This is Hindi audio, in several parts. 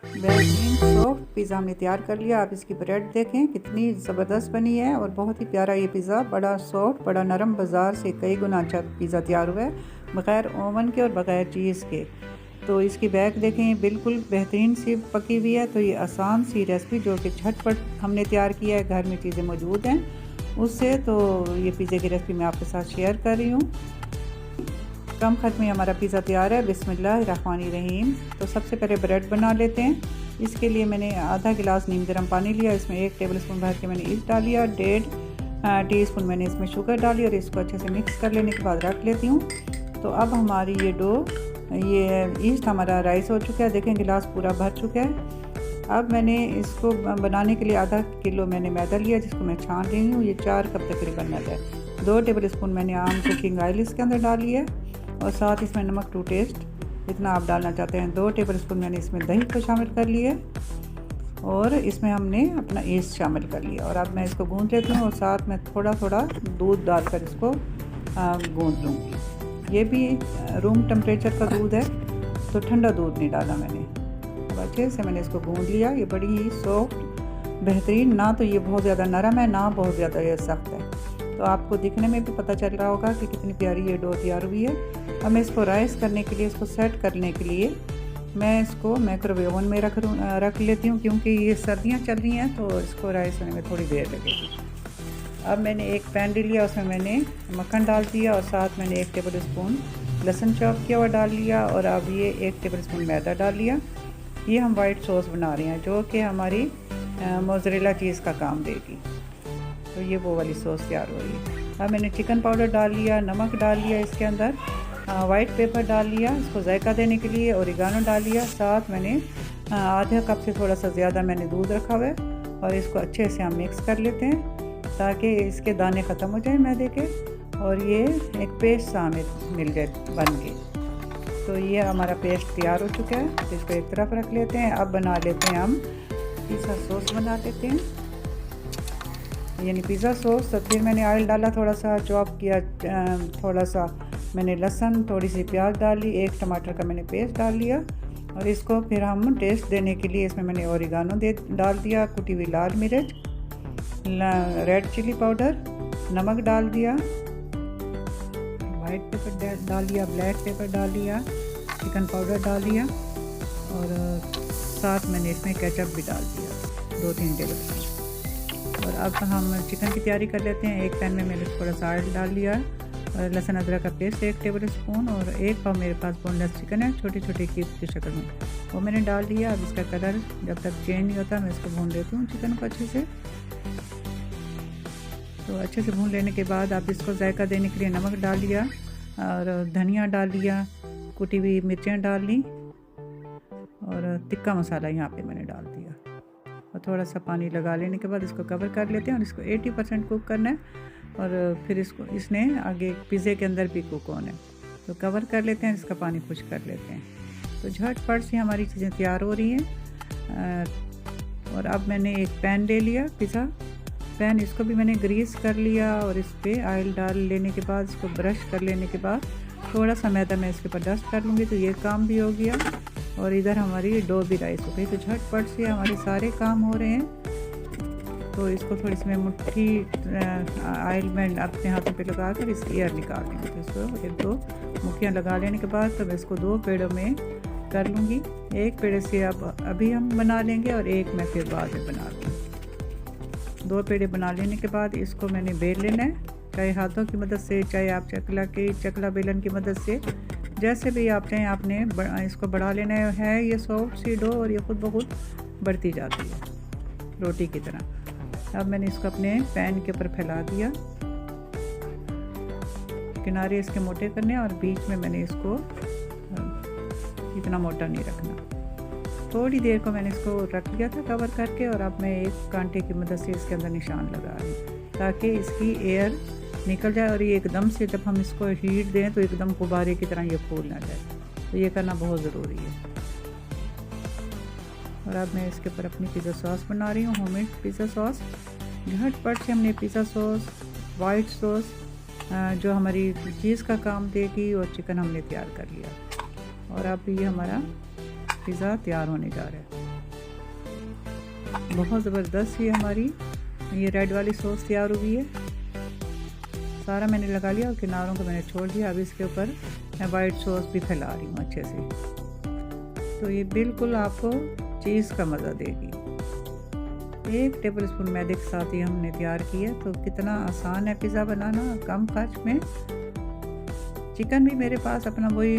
बेहतरीन सॉफ्ट पिज़्ज़ा हमने तैयार कर लिया। आप इसकी ब्रेड देखें कितनी ज़बरदस्त बनी है और बहुत ही प्यारा ये पिज़्ज़ा, बड़ा सॉफ्ट, बड़ा नरम, बाज़ार से कई गुना अच्छा पिज़्ज़ा तैयार हुआ है बग़ैर ओवन के और बग़ैर चीज़ के। तो इसकी बैक देखें बिल्कुल बेहतरीन सी पकी हुई है। तो ये आसान सी रेसिपी जो कि झटपट हमने तैयार किया है, घर में चीज़ें मौजूद हैं उससे, तो ये पिज़्ज़े की रेसिपी मैं आपके साथ शेयर कर रही हूँ। कम खर्च में हमारा पिज़्ज़ा तैयार है। बिस्मिल्लाहिर्रहमानिर्रहीम। तो सबसे पहले ब्रेड बना लेते हैं। इसके लिए मैंने आधा गिलास नीम गर्म पानी लिया, इसमें 1 टेबलस्पून भर के मैंने ईस्ट डाल लिया, 1.5 टीस्पून मैंने इसमें शुगर डाली और इसको अच्छे से मिक्स कर लेने के बाद रख लेती हूँ। तो अब हमारी ये डो, ये ईस्ट हमारा राइस हो चुका है, देखें गिलास पूरा भर चुका है। अब मैंने इसको बनाने के लिए आधा किलो मैंने मैदा लिया जिसको मैं छान रही हूँ। ये 4 कप तकरीबन मैदा है। 2 टेबलस्पून मैंने आम कुकिंग ऑयल इसके अंदर डाली है और साथ इसमें नमक टू टेस्ट जितना आप डालना चाहते हैं। 2 टेबलस्पून मैंने इसमें दही को शामिल कर लिया और इसमें हमने अपना ईस्ट शामिल कर लिया। और अब मैं इसको गूंद लेती हूँ और साथ में थोड़ा थोड़ा दूध डालकर इसको गूंद लूँगी। ये भी रूम टेम्परेचर का दूध है, तो ठंडा दूध नहीं डाला मैंने। अब अच्छे से मैंने इसको गूंद लिया। ये बड़ी ही सॉफ्ट बेहतरीन, ना तो ये बहुत ज़्यादा नरम है ना बहुत ज़्यादा ये सख्त है। तो आपको दिखने में भी पता चल रहा होगा कि कितनी प्यारी ये डो तैयार हुई है। अब मैं इसको राइस करने के लिए, इसको सेट करने के लिए मैं इसको माइक्रोवेव ओवन में रख लेती हूँ, क्योंकि ये सर्दियाँ चल रही हैं तो इसको राइस होने में थोड़ी देर लगेगी। अब मैंने एक पैन ले लिया, उसमें मैंने मक्खन डाल दिया और साथ मैंने 1 टेबलस्पून लहसुन चॉप किया हुआ डाल लिया और अब ये 1 टेबलस्पून मैदा डाल लिया। ये हम वाइट सॉस बना रहे हैं जो कि हमारी मोज़रेला चीज़ का काम देगी। तो ये वो वाली सॉस तैयार हो रही है। अब मैंने चिकन पाउडर डाल लिया, नमक डाल लिया इसके अंदर, वाइट पेपर डाल लिया इसको जायका देने के लिए, ओरिगानो डाल लिया। साथ मैंने आधा कप से थोड़ा सा ज़्यादा मैंने दूध रखा हुआ है और इसको अच्छे से हम मिक्स कर लेते हैं ताकि इसके दाने ख़त्म हो जाए मैदे के और ये एक पेस्ट सा हमें मिल जाए बन के। तो ये हमारा पेस्ट तैयार हो चुका है, तो इसको एक तरफ रख लेते हैं। अब बना लेते हैं हम पिज़्ज़ा सॉस बना लेते हैं, यानी पिज़्ज़ा सॉस। तो फिर मैंने ऑयल डाला, थोड़ा सा चॉप किया, थोड़ा सा मैंने लहसुन, थोड़ी सी प्याज डाली, 1 टमाटर का मैंने पेस्ट डाल लिया और इसको फिर हम टेस्ट देने के लिए इसमें मैंने ओरिगानो डाल दिया, कुटी हुई लाल मिर्च, रेड चिली पाउडर, नमक डाल दिया, वाइट पेपर डाल दिया, ब्लैक पेपर डाल दिया, चिकन पाउडर डाल दिया और साथ मैंने इसमें केचप भी डाल दिया 2-3 टेबलस्पून। और अब हम चिकन की तैयारी कर लेते हैं। एक पैन में मैंने थोड़ा सा ऑयल डाल लिया और लहसुन अदरक का पेस्ट 1 टेबलस्पून और 1 पाव मेरे पास बोनलेस चिकन है, छोटे छोटे क्यूब्स की शक्ल में, वो मैंने डाल दिया। अब इसका कलर जब तक चेंज नहीं होता मैं इसको भून लेती हूँ चिकन को अच्छे से। तो अच्छे से भून लेने के बाद आप इसको जायका देने के लिए नमक डाल लिया और धनिया डाल लिया, कुटी हुई मिर्चें डाल ली और तिक्का मसाला यहाँ पे मैंने डाल दिया और थोड़ा सा पानी लगा लेने के बाद इसको कवर कर लेते हैं और इसको 80% कुक करना है और फिर इसको इसने आगे पिज़्ज़े के अंदर भी कुक होना है। तो कवर कर लेते हैं, इसका पानी खुश कर लेते हैं। तो झटपट से हमारी चीज़ें तैयार हो रही हैं। और अब मैंने एक पैन ले लिया, पिज़्ज़ा पैन, इसको भी मैंने ग्रीस कर लिया और इस पर ऑयल डाल लेने के बाद इसको ब्रश कर लेने के बाद थोड़ा सा मैदा मैं इसके ऊपर डस्ट कर लूँगी। तो ये काम भी हो गया और इधर हमारी डो भी राइस हो गई। तो झटपट से हमारे सारे काम हो रहे हैं। तो इसको थोड़ी सी मैं मुट्ठी ऑयल में अपने हाथों पे लगा कर इसकी एयर निकाल देंगे। तो इसको 1-2 मुट्ठियाँ लगा लेने के बाद तो मैं इसको 2 पेड़ों में कर लूँगी। एक पेड़े से अब अभी हम बना लेंगे और एक मैं फिर बाद में बना लूँगी। 2 पेड़े बना लेने के बाद इसको मैंने बेल लेना है, चाहे हाथों की मदद से, चाहे आप चकला बेलन की मदद से, जैसे भी आप चाहें। आपने इसको बढ़ा लेना है। ये सॉफ्ट सी डो और ये खुद ब खुद बढ़ती जाती है रोटी की तरह। अब मैंने इसको अपने पैन के ऊपर फैला दिया, किनारे इसके मोटे करने और बीच में मैंने इसको इतना मोटा नहीं रखना। थोड़ी देर को मैंने इसको रख लिया था कवर करके और अब मैं एक कांटे की मदद से इसके अंदर निशान लगा रही हूँ ताकि इसकी एयर निकल जाए और ये एकदम से जब हम इसको हीट दें तो एकदम गुब्बारे की तरह ये फूल ना जाए। तो ये करना बहुत ज़रूरी है। और अब मैं इसके ऊपर अपनी पिज़्ज़ा सॉस बना रही हूँ, होममेड पिज़्ज़ा सॉस। झटपट से हमने पिज़्ज़ा सॉस, वाइट सॉस जो हमारी चीज़ का काम देगी और चिकन हमने तैयार कर लिया और अब ये हमारा पिज़्ज़ा तैयार होने जा रहा है। बहुत ज़बरदस्त ये हमारी ये रेड वाली सॉस तैयार हुई है। सारा मैंने लगा लिया और किनारों को मैंने छोड़ दिया। अब इसके ऊपर मैं वाइट सॉस भी फैला रही हूँ अच्छे से। तो ये बिल्कुल आपको चीज़ का मज़ा देगी। 1 टेबलस्पून मैदे के साथ ही हमने तैयार किया। तो कितना आसान है पिज़्ज़ा बनाना कम खर्च में। चिकन भी मेरे पास अपना वही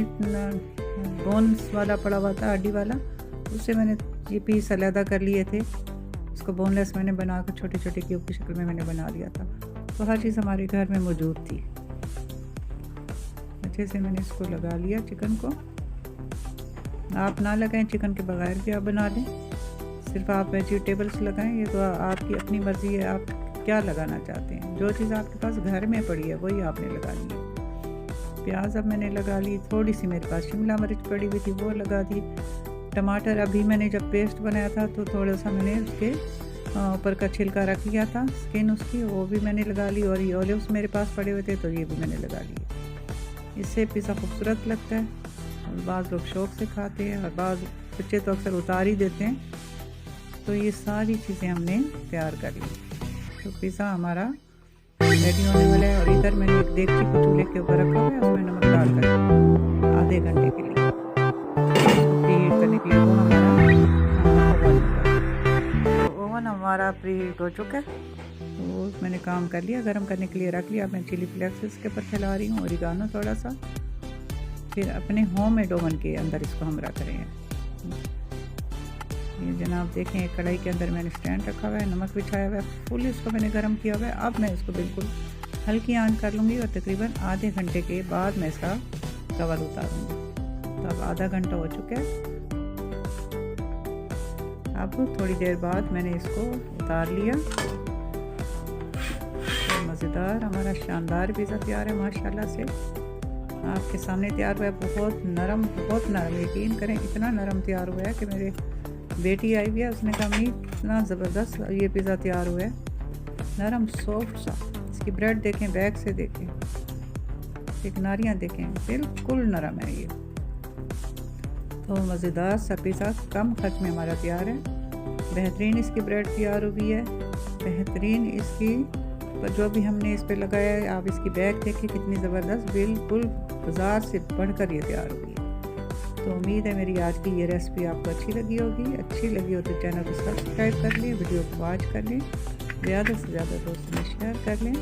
बोन्स वाला पड़ा हुआ था, हड्डी वाला, उससे मैंने ये पीस अलहदा कर लिए थे। उसको बोनलेस मैंने बना कर छोटे छोटे क्यूब की शक्ल में मैंने बना लिया था। तो हर चीज़ हमारे घर में मौजूद थी। अच्छे से मैंने इसको लगा लिया चिकन को। आप ना लगाएं, चिकन के बगैर भी आप बना लें, सिर्फ आप वेजिटेबल्स लगाएं। ये तो आपकी अपनी मर्ज़ी है, आप क्या लगाना चाहते हैं। जो चीज़ आपके पास घर में पड़ी है वही आपने लगा ली। प्याज अब मैंने लगा ली, थोड़ी सी मेरे पास शिमला मिर्च पड़ी हुई थी वो लगा दी। टमाटर अभी मैंने जब पेस्ट बनाया था तो थोड़ा सा मैंने उसके ऊपर का छिलका रख लिया था, स्किन उसकी, वो भी मैंने लगा ली। और ये ऑलिव्स मेरे पास पड़े हुए थे तो ये भी मैंने लगा लिए। इससे पिज़्ज़ा खूबसूरत लगता है और बाज़ लोग शौक़ से खाते हैं और बाज़ बच्चे तो अक्सर उतार ही देते हैं। तो ये सारी चीज़ें हमने तैयार कर ली। तो पिज़्ज़ा हमारा रेडी होने वाला है। और इधर मैंने एक देगची को चूल्हे के ऊपर रखा हुआ है, उसमें नमक डालकर आधे घंटे के लिए प्रीहीट करने के लिए वो हमारा ओवन हमारा प्रीहीट हो चुका है। तो मैंने काम कर लिया, गरम करने के लिए रख लिया। मैं चिली फ्लेक्स इसके ऊपर फैला रही हूँ, ओरिगानो थोड़ा सा। फिर अपने होममेड ओवन के अंदर इसको हम रख रहे हैं। ये जनाब देखें, एक कढ़ाई के अंदर मैंने स्टैंड रखा हुआ है, नमक बिछाया हुआ है, फुल इसको मैंने गर्म किया हुआ है। अब मैं इसको बिल्कुल हल्की आंच कर लूँगी और तकरीबन आधे घंटे के बाद मैं इसका कवर उतारूँगी। तो अब आधा घंटा हो चुका है। अब थोड़ी देर बाद मैंने इसको उतार लिया। तो मज़ेदार हमारा शानदार पिज़्ज़ा तैयार है माशाल्लाह से, आपके सामने तैयार हुआ है। बहुत नरम यकीन करें इतना नरम तैयार हुआ है कि मेरे बेटी आई हुई है, उसने कहा मम्मी इतना ज़बरदस्त ये पिज़्ज़ा तैयार हुआ है, नरम सॉफ्ट सा। इसकी ब्रेड देखें, बैक से देखें, एक नारियाँ देखें, बिल्कुल नरम है ये। तो मज़ेदार सा पिज़्ज़ा कम खर्च में हमारा तैयार है। बेहतरीन इसकी ब्रेड तैयार हुई है, बेहतरीन इसकी जो भी हमने इस पर लगाया है। आप इसकी बैक देखें कितनी ज़बरदस्त, बिल्कुल बाज़ार से बढ़कर ये तैयार हुई है। तो उम्मीद है मेरी आज की ये रेसिपी आपको अच्छी लगी होगी। अच्छी लगी हो तो चैनल को सब्सक्राइब कर लें, वीडियो को वॉच कर लें, ज़्यादा से ज़्यादा दोस्तों में शेयर कर लें।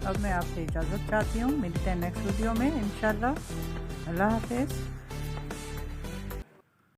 अब मैं आपसे इजाज़त चाहती हूँ, मिलते हैं नेक्स्ट वीडियो में इंशाल्लाह। अल्लाह हाफ़िज़।